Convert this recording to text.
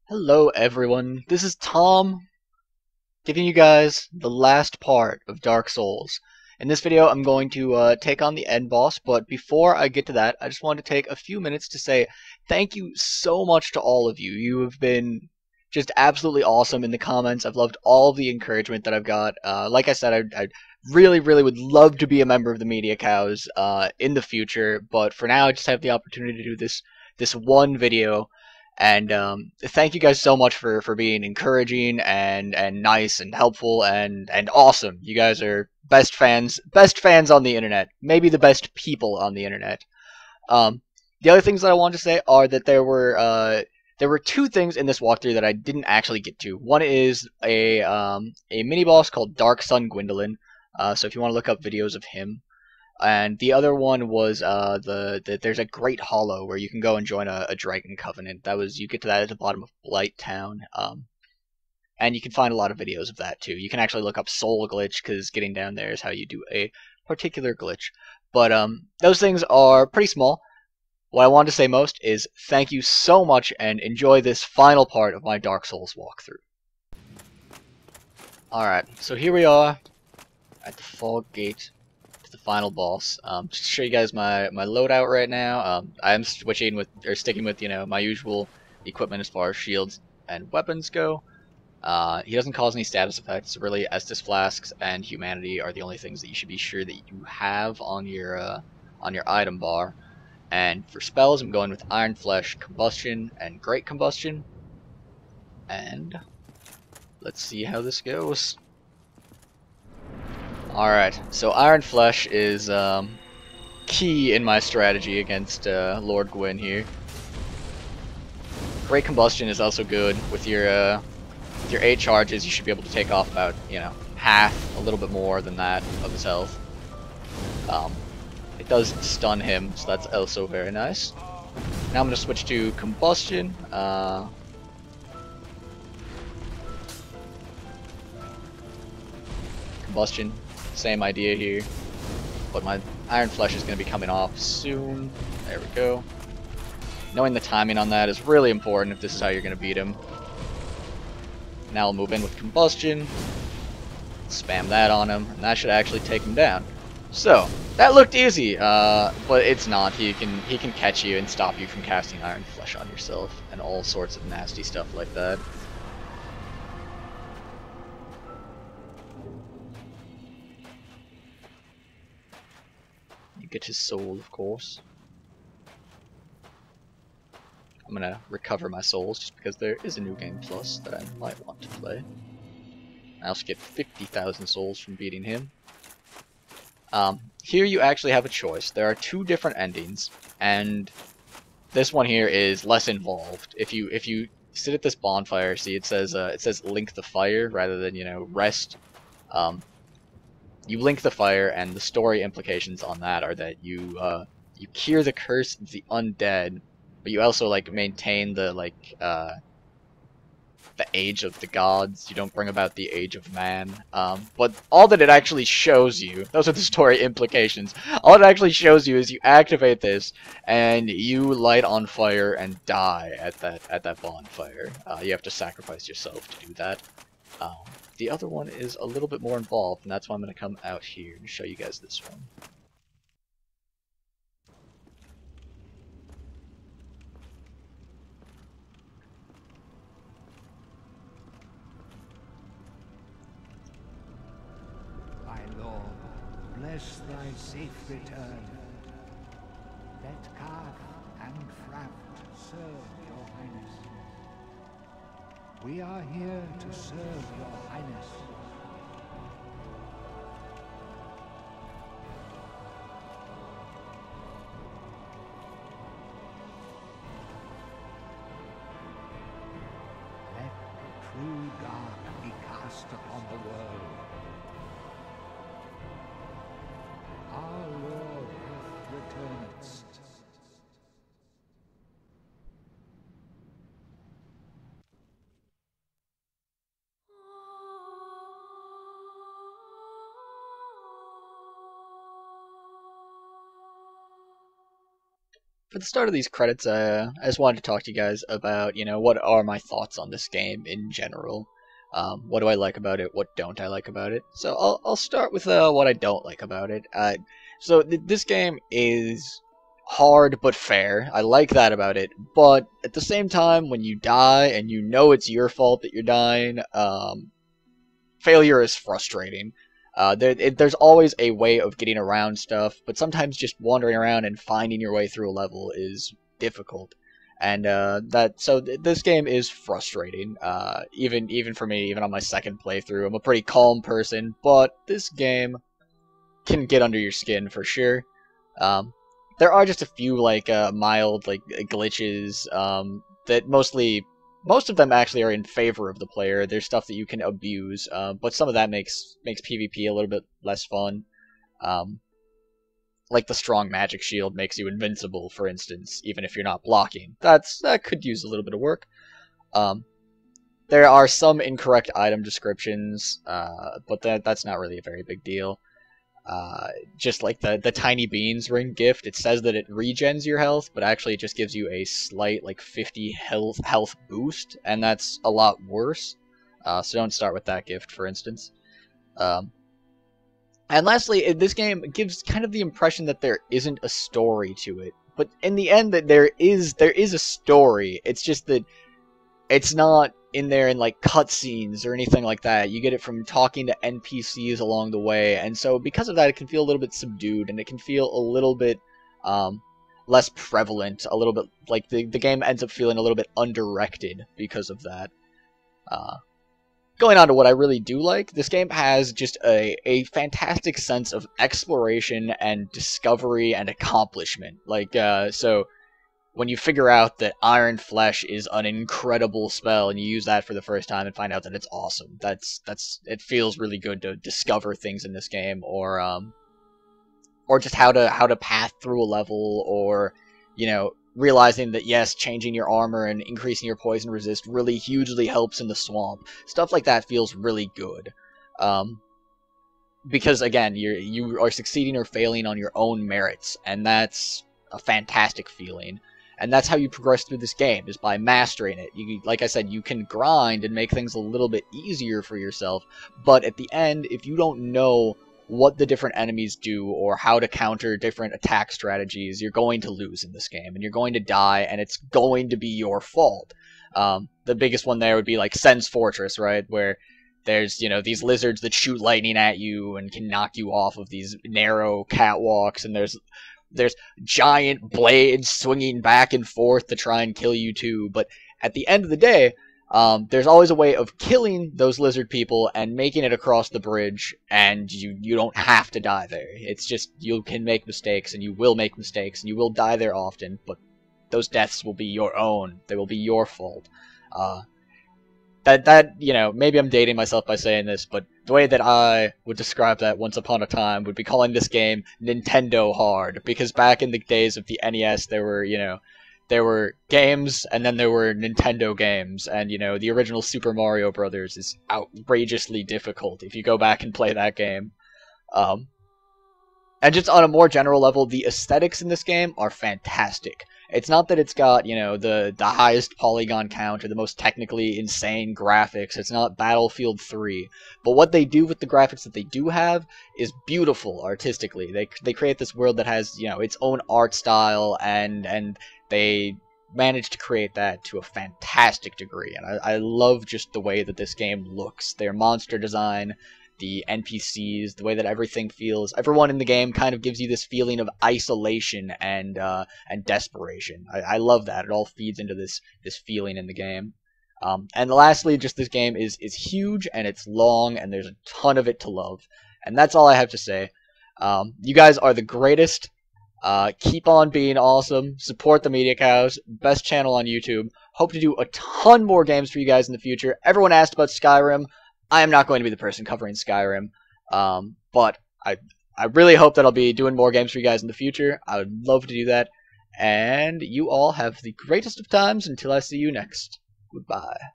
Hello everyone, this is Tom, giving you guys the last part of Dark Souls. In this video I'm going to take on the end boss, but before I get to that, I just want to take a few minutes to say thank you so much to all of you. You have been just absolutely awesome in the comments. I've loved all of the encouragement that I've got. Like I said, I really would love to be a member of the Media Cows in the future, but for now I just have the opportunity to do this one video. And thank you guys so much for being encouraging and nice and helpful and awesome. You guys are best fans on the internet, maybe the best people on the internet. The other things that I wanted to say are that there were two things in this walkthrough that I didn't actually get to. One is a mini boss called Dark Sun Gwendolyn. So if you want to look up videos of him. And the other one was there's a Great Hollow where you can go and join a Dragon Covenant. You get to that at the bottom of Blight Town. And you can find a lot of videos of that too. You can actually look up Soul Glitch because getting down there is how you do a particular glitch. But those things are pretty small. What I wanted to say most is thank you so much and enjoy this final part of my Dark Souls walkthrough. Alright, so here we are at the Fog Gate. The final boss. Just to show you guys my loadout right now. I'm sticking with my usual equipment as far as shields and weapons go. He doesn't cause any status effects. Really, Estus flasks and humanity are the only things that you should be sure that you have on your item bar. And for spells, I'm going with Iron Flesh, Combustion, and Great Combustion. And let's see how this goes. Alright, so Iron Flesh is key in my strategy against Lord Gwyn here. Great Combustion is also good. With your 8 charges, you should be able to take off about, half, a little bit more than that of his health. It does stun him, so that's also very nice. Now I'm going to switch to Combustion. Combustion. Same idea here, but my Iron Flesh is going to be coming off soon. There we go. Knowing the timing on that is really important if this is how you're going to beat him. Now I'll move in with Combustion, spam that on him, and that should actually take him down. So, that looked easy, but it's not. He can catch you and stop you from casting Iron Flesh on yourself, and all sorts of nasty stuff like that. Get his soul, of course. I'm gonna recover my souls just because there is a new game plus that I might want to play. I also get 50,000 souls from beating him. Here you actually have a choice. There are two different endings, and this one here is less involved. If you sit at this bonfire, see it says link the fire rather than rest. You link the fire, and the story implications on that are that you cure the curse of the undead, but you also maintain the age of the gods. You don't bring about the age of man. But all that it actually shows you, those are the story implications. All it actually shows you is you activate this, and you light on fire and die at that bonfire. You have to sacrifice yourself to do that. The other one is a little bit more involved, and that's why I'm going to come out here and show you guys this one. My lord, bless thy safe return. Let Carth and Fraft serve your highness. We are here to serve your highness. Let true dark be cast upon the world. Our Lord hath returned. for the start of these credits, I just wanted to talk to you guys about, what are my thoughts on this game in general. What do I like about it? What don't I like about it? So I'll start with what I don't like about it. This game is hard but fair. I like that about it. But at the same time, when you die and you know it's your fault that you're dying, failure is frustrating. There's always a way of getting around stuff, but sometimes just wandering around and finding your way through a level is difficult. And this game is frustrating, even for me, even on my second playthrough. I'm a pretty calm person, but this game can get under your skin for sure. There are just a few mild glitches that most of them actually are in favor of the player. There's stuff that you can abuse, but some of that makes PvP a little bit less fun. Like the strong magic shield makes you invincible, for instance, even if you're not blocking. That could use a little bit of work. There are some incorrect item descriptions, but that's not really a very big deal. Just like the tiny beans ring gift, it says that it regens your health, but actually it just gives you a slight 50 health boost, and that's a lot worse. So don't start with that gift, for instance. And lastly, this game gives kind of the impression that there isn't a story to it, but in the end, that there is a story. It's just that it's not in there in cutscenes or anything like that. You get it from talking to NPCs along the way, and so because of that, it can feel a little bit subdued, and it can feel a little bit less prevalent. A little bit like the game ends up feeling a little bit undirected because of that. Going on to what I really do like, this game has just a fantastic sense of exploration and discovery and accomplishment. So when you figure out that Iron Flesh is an incredible spell and you use that for the first time and find out that it's awesome, it feels really good to discover things in this game, or just how to path through a level, or realizing that yes, changing your armor and increasing your poison resist really hugely helps in the swamp. Stuff like that feels really good. Because again, you are succeeding or failing on your own merits, and that's a fantastic feeling. And that's how you progress through this game, is by mastering it. Like I said, you can grind and make things a little bit easier for yourself, but at the end, if you don't know what the different enemies do or how to counter different attack strategies, you're going to lose in this game, and you're going to die, and it's going to be your fault. The biggest one there would be Sen's Fortress, right, where there's, these lizards that shoot lightning at you and can knock you off of these narrow catwalks, and there's giant blades swinging back and forth to try and kill you too. But at the end of the day, there's always a way of killing those lizard people and making it across the bridge, and you don't have to die there. It's just, you can make mistakes, and you will make mistakes, and you will die there often, but those deaths will be your own. They will be your fault. Maybe I'm dating myself by saying this, but the way that I would describe that once upon a time would be calling this game Nintendo hard, because back in the days of the NES, there were games, and then there were Nintendo games, and the original Super Mario Brothers is outrageously difficult if you go back and play that game. And just on a more general level, the aesthetics in this game are fantastic. It's not that it's got, the highest polygon count or the most technically insane graphics. It's not Battlefield 3. But what they do with the graphics that they do have is beautiful artistically. They create this world that has, its own art style, and they managed to create that to a fantastic degree. And I love just the way that this game looks. Their monster design, the NPCs, the way that everything feels. Everyone in the game kind of gives you this feeling of isolation and desperation. I love that. It all feeds into this feeling in the game. And lastly, just this game is huge, and it's long, and there's a ton of it to love. And that's all I have to say. You guys are the greatest. Keep on being awesome. Support the Media Cows. Best channel on YouTube. Hope to do a ton more games for you guys in the future. Everyone asked about Skyrim. I am not going to be the person covering Skyrim, but I really hope that I'll be doing more games for you guys in the future. I would love to do that, and you all have the greatest of times until I see you next. Goodbye.